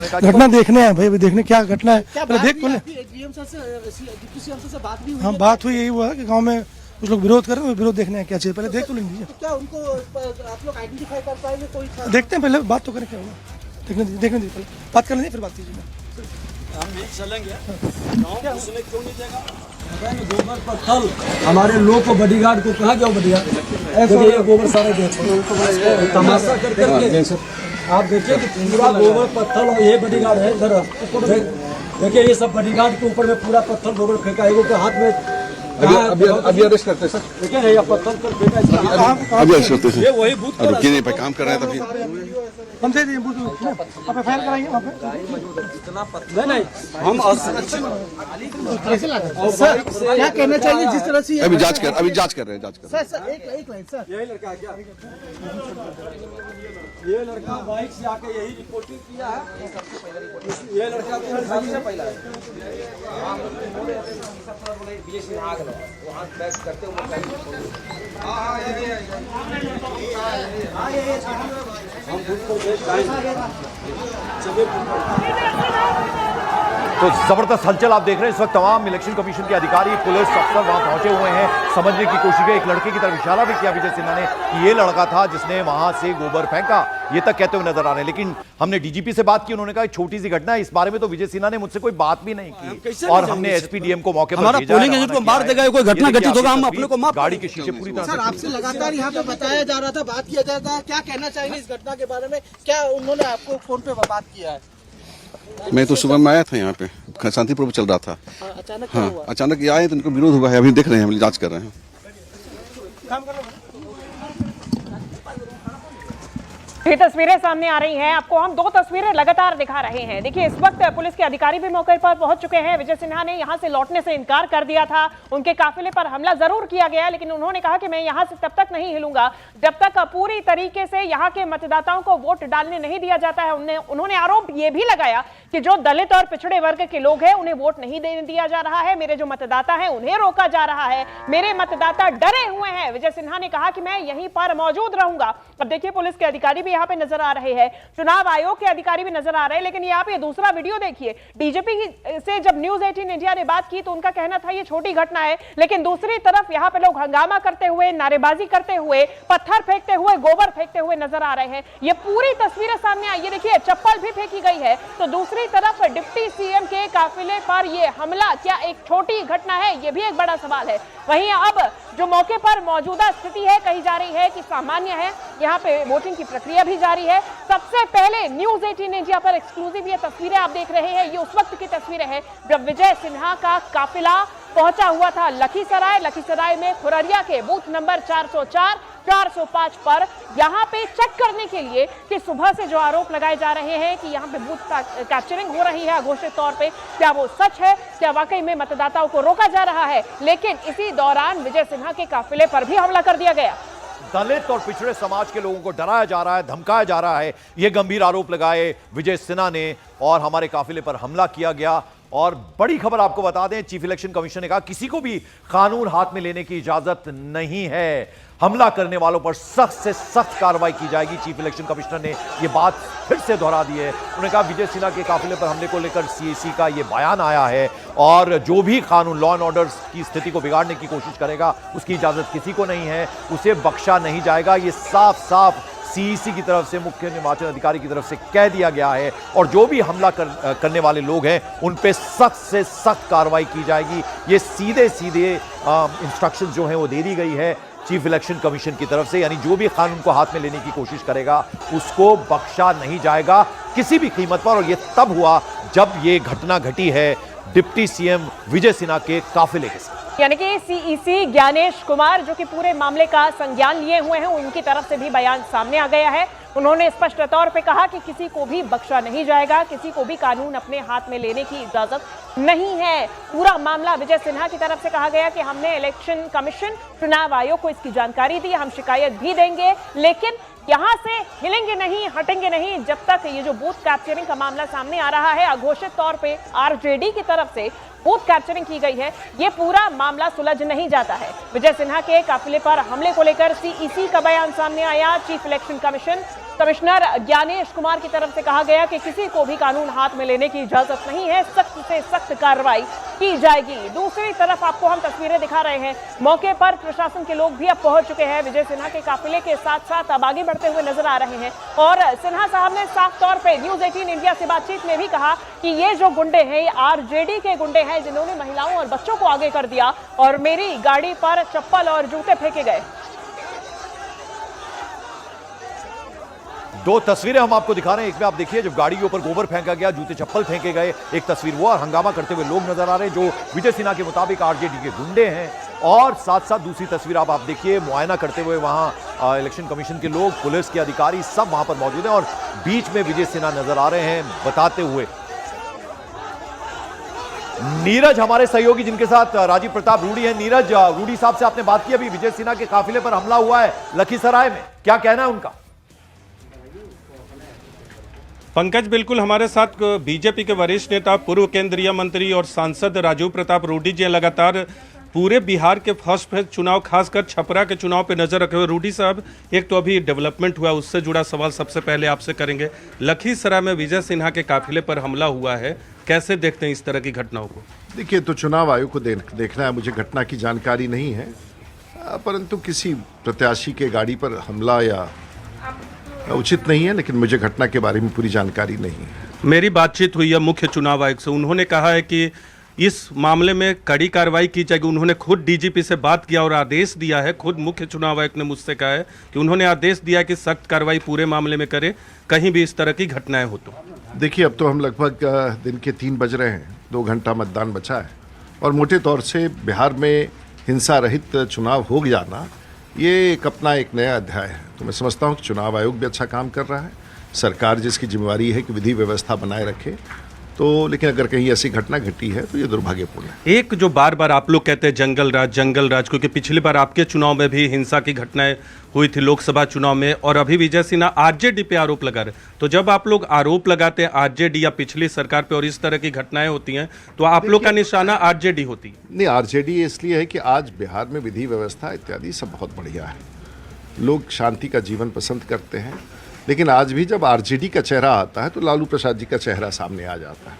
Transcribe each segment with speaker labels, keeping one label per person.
Speaker 1: घटना देखने हैं भाई, अभी देखने क्या घटना है पहले देख बोले। हाँ बात हुई, यही हुआ कि गांव में कुछ लोग विरोध कर रहे हैं, विरोध देखने हैं क्या चाहिए, पहले देख तो लेंगे।
Speaker 2: क्या उनको आप लोग आइडेंटिफाई कर पाएंगे? कोई
Speaker 1: देखते हैं, पहले बात तो करें क्या होगा, देखने दीजिए पहले बात कर लेंगे फिर बात कीजिए।
Speaker 3: हम भी चलेंगे उसने क्यों नहीं देगा? गोबर पत्थर हमारे लोग को बॉडीगार्ड को कहा गया बॉडीगार्ड गोबर सारे तमाशा करके आप देखिए कि पूरा गोबर पत्थर और ये बॉडीगार्ड है इधर। देखिए ये सब बॉडीगार्ड के ऊपर में पूरा पत्थर गोबर फेंका है, के हाथ में
Speaker 4: अभी अरेस्ट करते हैं सर,
Speaker 3: देखिए ये पत्थर कर फेंका
Speaker 4: अभी अरेस्ट करते हैं।
Speaker 3: ये वही बूथ
Speaker 4: अभी किने पे काम कर रहे हैं तभी
Speaker 1: हम दे दिए आप फाइल कराएंगे वहाँ पे।
Speaker 3: नहीं हम
Speaker 2: क्या कहना चाहिए जिस तरह से
Speaker 4: अभी जांच कर रहे हैं
Speaker 2: सर एक लाइन सर।
Speaker 3: यही लड़का क्या ये लड़का बाइक से आके यही रिपोर्टिंग किया है। ये लड़का सबसे पहला है
Speaker 5: तो जबरदस्त हलचल आप देख रहे हैं इस वक्त। तमाम इलेक्शन कमीशन के अधिकारी, पुलिस अफसर वहां पहुंचे हुए हैं, समझने की कोशिश की। एक लड़के की तरफ इशारा भी किया विजय सिन्हा ने कि ये लड़का था जिसने वहां से गोबर फेंका, ये तक कहते हुए नजर आ रहे हैं। लेकिन हमने डीजीपी से बात की, उन्होंने कहा छोटी सी घटना है, इस बारे में तो विजय सिन्हा ने मुझसे कोई बात भी नहीं की। और हमने एसपीडीएम को मौके पर भेजा,
Speaker 3: पोलिंग एजेंट को मार देगा, कोई घटना घटित होगा हम अपने को माफ।
Speaker 5: गाड़ी के शीशे पूरी तरह
Speaker 2: सर आपसे लगातार यहाँ पे बताया जा रहा था, बात किया जा रहा था, क्या कहना चाहेंगे इस घटना के बारे में? क्या उन्होंने आपको फोन पे बात किया है?
Speaker 4: मैं तो सुबह में आया था यहाँ पे, शांतिपूर्वक चल रहा था।
Speaker 2: अचानक
Speaker 4: हाँ अचानक ये आए तो उनको विरोध हुआ है, अभी देख रहे हैं, हम जांच कर रहे हैं।
Speaker 6: ये तस्वीरें सामने आ रही हैं, आपको हम दो तस्वीरें लगातार दिखा रहे हैं। देखिए इस वक्त पुलिस के अधिकारी भी मौके पर पहुंच चुके हैं। विजय सिन्हा ने यहां से लौटने से इनकार कर दिया था, उनके काफिले पर हमला जरूर किया गया, लेकिन उन्होंने कहा कि मैं यहां से तब तक नहीं हिलूंगा जब तक पूरी तरीके से यहां के मतदाताओं को वोट डालने नहीं दिया जाता है। उन्होंने आरोप यह भी लगाया कि जो दलित और पिछड़े वर्ग के लोग हैं उन्हें वोट नहीं देने दिया जा रहा है, मेरे जो मतदाता हैं उन्हें रोका जा रहा है, मेरे मतदाता डरे हुए हैं। विजय सिन्हा ने कहा कि मैं यहीं पर मौजूद रहूंगा। अब देखिए पुलिस के अधिकारी भी यहाँ पे नजर आ रहे हैं, चुनाव आयोग के अधिकारी भी नजर आ रहे हैं, लेकिन यहाँ पे दूसरा वीडियो देखिए। डीजीपी से जब न्यूज 18 इंडिया ने बात की तो उनका कहना था ये छोटी घटना है, लेकिन दूसरी तरफ यहाँ पे लोग हंगामा करते हुए, नारेबाजी करते हुए, पत्थर फेंकते हुए, गोबर फेंकते हुए नजर आ रहे हैं। ये पूरी तस्वीरें सामने आई, ये देखिए चप्पल भी फेंकी गई है। तो दूसरी तरफ डिप्टी सीएम के काफिले पर ये हमला क्या एक छोटी घटना है, ये भी एक बड़ा सवाल है। वहीं अब जो मौके पर मौजूदा स्थिति है कही जा रही है कि सामान्य है, यहाँ पे वोटिंग की प्रक्रिया भी जारी है। सबसे पहले न्यूज 18 इंडिया पर एक्सक्लूसिव ये तस्वीरें आप देख रहे हैं, ये उस वक्त की तस्वीरें हैं जब विजय सिन्हा का काफिला पहुंचा हुआ था लखीसराय में खुररिया के बूथ नंबर 404, 405 पर, यहां पे चेक करने के लिए कि सुबह से जो आरोप लगाए जा रहे हैं कि यहां पे बूथ कैप्चरिंग हो रही है अघोषित तौर पे, क्या वो सच है, क्या वाकई में मतदाताओं को रोका जा रहा है। लेकिन इसी दौरान विजय सिन्हा के काफिले पर भी हमला कर दिया गया।
Speaker 5: दलित और पिछड़े समाज के लोगों को डराया जा रहा है, धमकाया जा रहा है, ये गंभीर आरोप लगाए विजय सिन्हा ने और हमारे काफिले पर हमला किया गया। और बड़ी खबर आपको बता दें, चीफ इलेक्शन कमीशन ने कहा किसी को भी कानून हाथ में लेने की इजाजत नहीं है, हमला करने वालों पर सख्त से सख्त कार्रवाई की जाएगी। चीफ इलेक्शन कमिश्नर ने यह बात फिर से दोहरा दी है। उन्होंने कहा विजय सिन्हा के काफिले पर हमले को लेकर सीएसी का यह बयान आया है और जो भी कानून लॉ एंड ऑर्डर की स्थिति को बिगाड़ने की कोशिश करेगा उसकी इजाजत किसी को नहीं है, उसे बख्शा नहीं जाएगा। ये साफ साफ सीईसी की तरफ से, मुख्य निर्वाचन अधिकारी की तरफ से कह दिया गया है। और जो भी हमला करने वाले लोग हैं उन पे सख्त से सख्त कार्रवाई की जाएगी। ये सीधे इंस्ट्रक्शंस जो हैं वो दे दी गई है चीफ इलेक्शन कमीशन की तरफ से, यानी जो भी कानून को हाथ में लेने की कोशिश करेगा उसको बख्शा नहीं जाएगा किसी भी कीमत पर। और ये तब हुआ जब ये घटना घटी है डिप्टी सीएम विजय सिन्हा के काफिले के साथ।
Speaker 6: यानी कि सीईसी ज्ञानेश कुमार जो कि पूरे मामले का संज्ञान लिए हुए हैं, उनकी तरफ से भी बयान सामने आ गया है। उन्होंने स्पष्ट तौर पे कहा कि किसी को भी बख्शा नहीं जाएगा, किसी को भी कानून अपने हाथ में लेने की इजाजत नहीं है। पूरा मामला विजय सिन्हा की तरफ से कहा गया कि हमने इलेक्शन कमीशन, चुनाव आयोग को इसकी जानकारी दी, हम शिकायत भी देंगे, लेकिन यहां से हिलेंगे नहीं, हटेंगे नहीं जब तक ये जो बूथ कैप्चरिंग का मामला सामने आ रहा है, अघोषित तौर पे आरजेडी की तरफ से बूथ कैप्चरिंग की गई है, ये पूरा मामला सुलझ नहीं जाता है। विजय सिन्हा के काफिले पर हमले को लेकर सीईसी का बयान सामने आया, chief election commission commissioner Gyanesh Kumar की तरफ से कहा गया कि किसी को भी कानून हाथ में लेने की इजाजत नहीं है, सख्त से सख्त कार्रवाई की जाएगी। दूसरी तरफ आपको हम तस्वीरें दिखा रहे हैं, मौके पर प्रशासन के लोग भी अब पहुंच चुके हैं। विजय सिन्हा के काफिले के साथ साथ अब आगे बढ़ते हुए नजर आ रहे हैं और सिन्हा साहब ने साफ तौर पे न्यूज 18 इंडिया से बातचीत में भी कहा कि ये जो गुंडे हैं, ये आरजेडी के गुंडे हैं जिन्होंने महिलाओं और बच्चों को आगे कर दिया और मेरी गाड़ी पर चप्पल और जूते फेंके गए।
Speaker 5: दो तस्वीरें हम आपको दिखा रहे हैं। एक में आप देखिए जब गाड़ी के ऊपर गोबर फेंका गया, जूते चप्पल फेंके गए, एक तस्वीर वो और हंगामा करते हुए लोग नजर आ रहे हैं जो विजय सिन्हा के मुताबिक आरजेडी के गुंडे हैं। और साथ साथ दूसरी तस्वीर आप देखिए, मुआयना करते हुए वहां इलेक्शन कमीशन के लोग, पुलिस के अधिकारी सब वहां पर मौजूद हैं और बीच में विजय सिन्हा नजर आ रहे हैं बताते हुए। नीरज हमारे सहयोगी जिनके साथ राजीव प्रताप रूडी है। नीरज, रूडी साहब से आपने बात की, अभी विजय सिन्हा के काफिले पर हमला हुआ है लखीसराय में, क्या कहना है उनका?
Speaker 7: पंकज, बिल्कुल हमारे साथ बीजेपी के वरिष्ठ नेता, पूर्व केंद्रीय मंत्री और सांसद राजीव प्रताप रूडी जी लगातार पूरे बिहार के फर्स्ट फेज चुनाव, खासकर छपरा के चुनाव पे नजर रखे हुए। रूडी साहब, एक तो अभी डेवलपमेंट हुआ, उससे जुड़ा सवाल सबसे पहले आपसे करेंगे। लखीसराय में विजय सिन्हा के काफिले पर हमला हुआ है, कैसे देखते हैं इस तरह की घटनाओं को?
Speaker 8: देखिए, तो चुनाव आयोग को देखना है, मुझे घटना की जानकारी नहीं है, परंतु किसी प्रत्याशी के गाड़ी पर हमला या उचित नहीं है, लेकिन मुझे घटना के बारे में पूरी जानकारी नहीं है।
Speaker 7: मेरी बातचीत हुई है मुख्य चुनाव आयुक्त से, उन्होंने कहा है कि इस मामले में कड़ी कार्रवाई की जाएगी। उन्होंने खुद डीजीपी से बात किया और आदेश दिया है। खुद मुख्य चुनाव आयुक्त ने मुझसे कहा है कि उन्होंने आदेश दिया कि सख्त कार्रवाई पूरे मामले में करे, कहीं भी इस तरह की घटनाएं हो तो।
Speaker 8: देखिए, अब तो हम लगभग दिन के 3 बज रहे हैं, 2 घंटा मतदान बचा है और मोटे तौर से बिहार में हिंसा रहित चुनाव हो जाना ये एक नया अध्याय है। तो मैं समझता हूँ कि चुनाव आयोग भी अच्छा काम कर रहा है, सरकार जिसकी जिम्मेवारी है कि विधि व्यवस्था बनाए रखे, तो लेकिन अगर कहीं ऐसी घटना घटी है तो ये दुर्भाग्यपूर्ण है।
Speaker 7: एक जो बार बार आप लोग कहते हैं जंगल राज, क्योंकि पिछली बार आपके चुनाव में भी हिंसा की घटनाएं हुई थी लोकसभा चुनाव में, और अभी विजय सिन्हा आरजेडी पे आरोप लगा रहे। तो जब आप लोग आरोप लगाते हैं आरजेडी या पिछली सरकार पे और इस तरह की घटनाएं होती हैं, तो आप लोग का निशाना आरजेडी होती है?
Speaker 8: नहीं, आरजेडी इसलिए है कि आज बिहार में विधि व्यवस्था इत्यादि सब बहुत बढ़िया है, लोग शांति का जीवन पसंद करते हैं। लेकिन आज भी जब आरजेडी का चेहरा आता है तो लालू प्रसाद जी का चेहरा सामने आ जाता है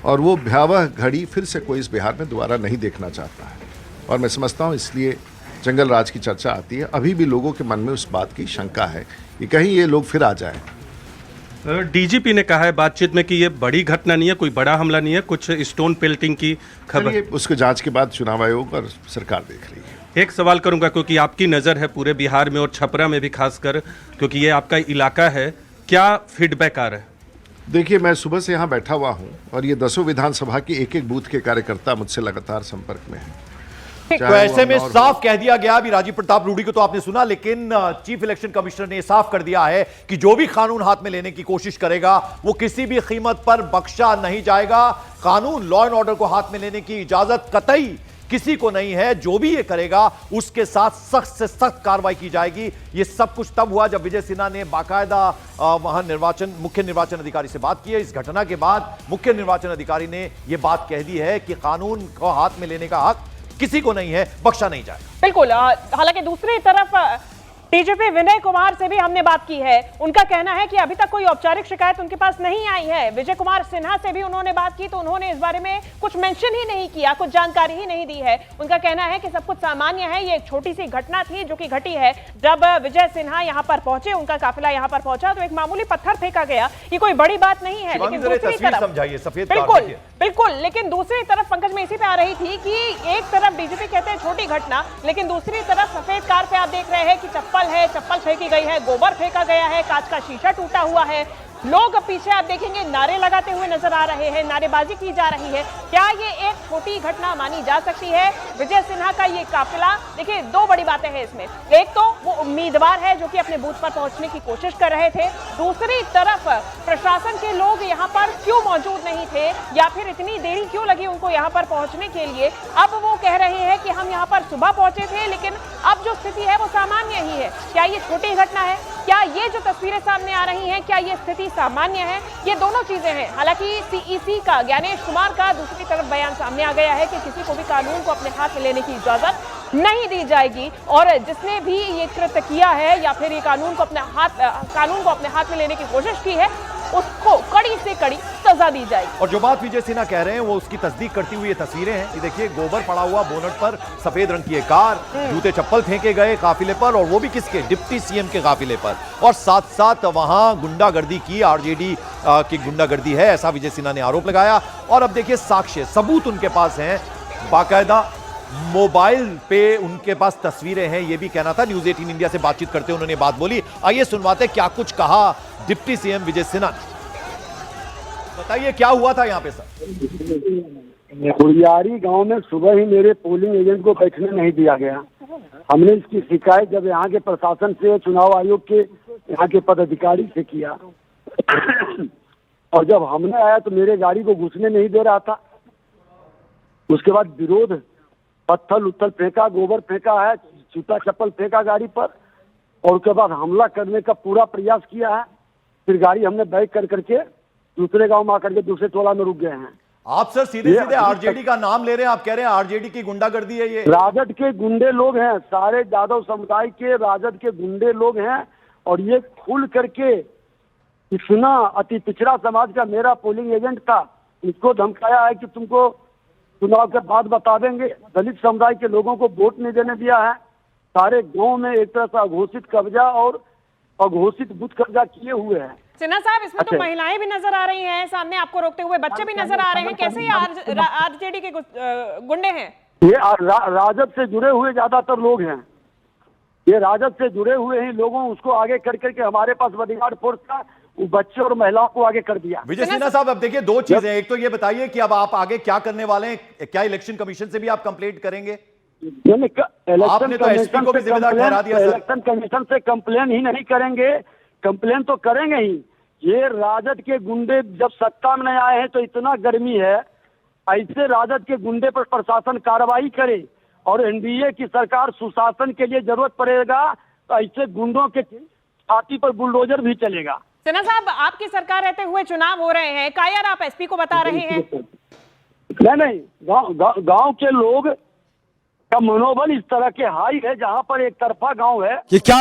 Speaker 8: और वो भयावह घड़ी फिर से कोई इस बिहार में दोबारा नहीं देखना चाहता है। और मैं समझता हूँ इसलिए जंगल राज की चर्चा आती है। अभी भी लोगों के मन में उस बात की शंका है कि कहीं ये लोग फिर आ जाएं।
Speaker 7: डीजीपी ने कहा है बातचीत में कि ये बड़ी घटना नहीं है, कोई बड़ा हमला नहीं है, कुछ स्टोन पेल्टिंग की खबर।
Speaker 8: उसको जांच के बाद चुनाव आयोग और सरकार देख रही है।
Speaker 7: एक सवाल करूंगा, क्योंकि आपकी नज़र है पूरे बिहार में और छपरा में भी खासकर, क्योंकि ये आपका इलाका है, क्या फीडबैक आ रहा है?
Speaker 8: देखिए, मैं सुबह से यहाँ बैठा हुआ हूँ और ये 10 विधानसभा के एक बूथ के कार्यकर्ता मुझसे लगातार संपर्क में हैं।
Speaker 5: तो ऐसे में साफ कह दिया गया, अभी राजीव प्रताप रूडी को तो आपने सुना, लेकिन चीफ इलेक्शन कमिश्नर ने साफ कर दिया है कि जो भी कानून हाथ में लेने की कोशिश करेगा वो किसी भी कीमत पर बख्शा नहीं जाएगा। कानून, लॉ एंड ऑर्डर को हाथ में लेने की इजाजत कतई किसी को नहीं है। जो भी ये करेगा उसके साथ सख्त से सख्त कार्रवाई की जाएगी। ये सब कुछ तब हुआ जब विजय सिन्हा ने बाकायदा वहां मुख्य निर्वाचन अधिकारी से बात की है। इस घटना के बाद मुख्य निर्वाचन अधिकारी ने यह बात कह दी है कि कानून को हाथ में लेने का हक किसी को नहीं है, बख्शा नहीं जाएगा।
Speaker 6: बिल्कुल। हालांकि दूसरी तरफ डीजीपी विनय कुमार से भी हमने बात की है। उनका कहना है कि अभी तक कोई औपचारिक शिकायत उनके पास नहीं आई है। विजय कुमार सिन्हा से भी उन्होंने बात की तो उन्होंने इस बारे में कुछ मेंशन ही नहीं किया, कुछ जानकारी ही नहीं दी है। उनका कहना है कि सब कुछ सामान्य है, ये एक छोटी सी घटना थी जो कि घटी है। जब विजय सिन्हा यहाँ पर पहुंचे, उनका काफिला यहाँ पर पहुंचा तो एक मामूली पत्थर फेंका गया, ये कोई बड़ी बात नहीं है। लेकिन दूसरी तरफ
Speaker 5: समझाइए, सफेद
Speaker 6: बिल्कुल बिल्कुल, लेकिन दूसरी तरफ पंकज में इसी पे आ रही थी कि एक तरफ डीजीपी कहते हैं छोटी घटना, लेकिन दूसरी तरफ सफेद कार पे आप देख रहे हैं कि चप्पल फेंकी गई है, गोबर फेंका गया है, कांच का शीशा टूटा हुआ है। लोग पीछे आप देखेंगे नारे लगाते हुए नजर आ रहे हैं, नारेबाजी की जा रही है। क्या ये एक छोटी घटना मानी जा सकती है? विजय सिन्हा का ये काफिला, देखिए दो बड़ी बातें हैं इसमें। एक तो वो उम्मीदवार है जो कि अपने बूथ पर पहुंचने की कोशिश कर रहे थे, दूसरी तरफ प्रशासन के लोग यहाँ पर क्यों मौजूद नहीं थे या फिर इतनी देरी क्यों लगी उनको यहाँ पर पहुंचने के लिए। अब वो कह रहे हैं कि हम यहाँ पर सुबह पहुंचे थे, लेकिन अब जो स्थिति है वो सामान्य ही है। क्या ये छोटी घटना है? क्या ये जो तस्वीरें सामने आ रही हैं, क्या ये स्थिति सामान्य है, ये दोनों चीजें हैं। हालांकि सीईसी का ज्ञानेश कुमार का दूसरी तरफ बयान सामने आ गया है कि किसी को भी कानून को अपने हाथ में लेने की इजाजत नहीं दी जाएगी और जिसने भी ये कृत्य किया है या फिर ये कानून को अपने हाथ में लेने की कोशिश की है उसको कड़ी से कड़ी सजा दी जाएगी।
Speaker 5: और जो बात विजय सिन्हा कह रहे हैं वो उसकी तस्दीक करती हुई ये तस्वीरें हैं। ये देखिए, गोबर पड़ा हुआ बोनट पर, सफेद रंग की एक कार, जूते चप्पल फेंके गए काफिले पर, और वो भी किसके? डिप्टी सीएम के काफिले पर। और साथ साथ वहां गुंडागर्दी की, आरजेडी की गुंडागर्दी है, ऐसा विजय सिन्हा ने आरोप लगाया। और अब देखिए साक्ष्य सबूत उनके पास हैं, बाकायदा मोबाइल पे उनके पास तस्वीरें हैं। ये भी कहना था। न्यूज 18 इंडिया से बातचीत करते उन्होंने बात बोली। आइए सुनवाते क्या कुछ कहा डिप्टी सीएम विजय सिन्हा। बताइए क्या हुआ था यहाँ पे सर?
Speaker 9: खुरियारी गांव में सुबह ही मेरे पोलिंग एजेंट को बैठने नहीं दिया गया। हमने इसकी शिकायत जब यहाँ के प्रशासन से, चुनाव आयोग के यहाँ के पदाधिकारी से किया और जब हमने आया तो मेरे गाड़ी को घुसने नहीं दे रहा था। उसके बाद विरोध, पत्थर उत्थल फेंका, गोबर फेंका है, जूता चप्पल फेंका गाड़ी पर, और उसके बाद हमला करने का पूरा प्रयास किया है। फिर गाड़ी हमने बैक कर करके दूसरे गांव में आकर के दूसरे टोला में रुक गए हैं।
Speaker 5: आप सर सीधे सीधे आरजेडी का नाम ले रहे हैं। आप कह रहे हैं आरजेडी की गुंडागर्दी है ये।
Speaker 9: राजद के गुंडे लोग हैं, सारे यादव समुदाय के राजद के गुंडे लोग हैं। और ये खुल करके इतना अति पिछड़ा समाज का मेरा पोलिंग एजेंट था, इसको धमकाया है कि तुमको चुनाव के बाद बता देंगे। दलित समुदाय के लोगों को वोट नहीं देने दिया है। सारे गांव में एक तरह से अघोषित कब्जा और अघोषित बुथ कब्जा किए हुए हैं।
Speaker 6: सिन्हा साहब, इसमें तो महिलाएं भी नजर आ रही हैं सामने आपको रोकते हुए, बच्चे भी नजर आ रहे हैं। कैसे ये आरजेडी के गुंडे हैं?
Speaker 9: ये राजद से जुड़े हुए ज्यादातर लोग हैं। ये राजद से जुड़े हुए ही लोगों उसको आगे कर करके हमारे पास बॉडीगार्ड फोर्स का बच्चे और महिलाओं को आगे कर दिया।
Speaker 5: विजय सिन्हा साहब, अब देखिए दो चीजें। एक तो ये बताइए कि अब आप आगे क्या करने वाले हैं? क्या इलेक्शन कमीशन से भी आप कंप्लेंट करेंगे? आपने तो एसपी को भी जिम्मेदार ठहरा दिया सर।
Speaker 9: इलेक्शन कमीशन से कंप्लेन ही नहीं करेंगे, कंप्लेन तो करेंगे ही। ये राजद के गुंडे जब सत्ता में नहीं आए हैं तो इतना गर्मी है, ऐसे राजद के गुंडे पर प्रशासन कार्रवाई करे। और एनडीए की सरकार सुशासन के लिए जरूरत पड़ेगा तो ऐसे गुंडों के छाती पर बुलडोजर भी चलेगा।
Speaker 6: सिन्हा साहब, आपकी सरकार रहते हुए चुनाव हो रहे हैं, कायर आप एसपी को बता रहे हैं?
Speaker 9: नहीं, गांव के लोग का मनोबल इस तरह के हाई है, जहां पर एक तरफा गांव है।
Speaker 3: कि क्या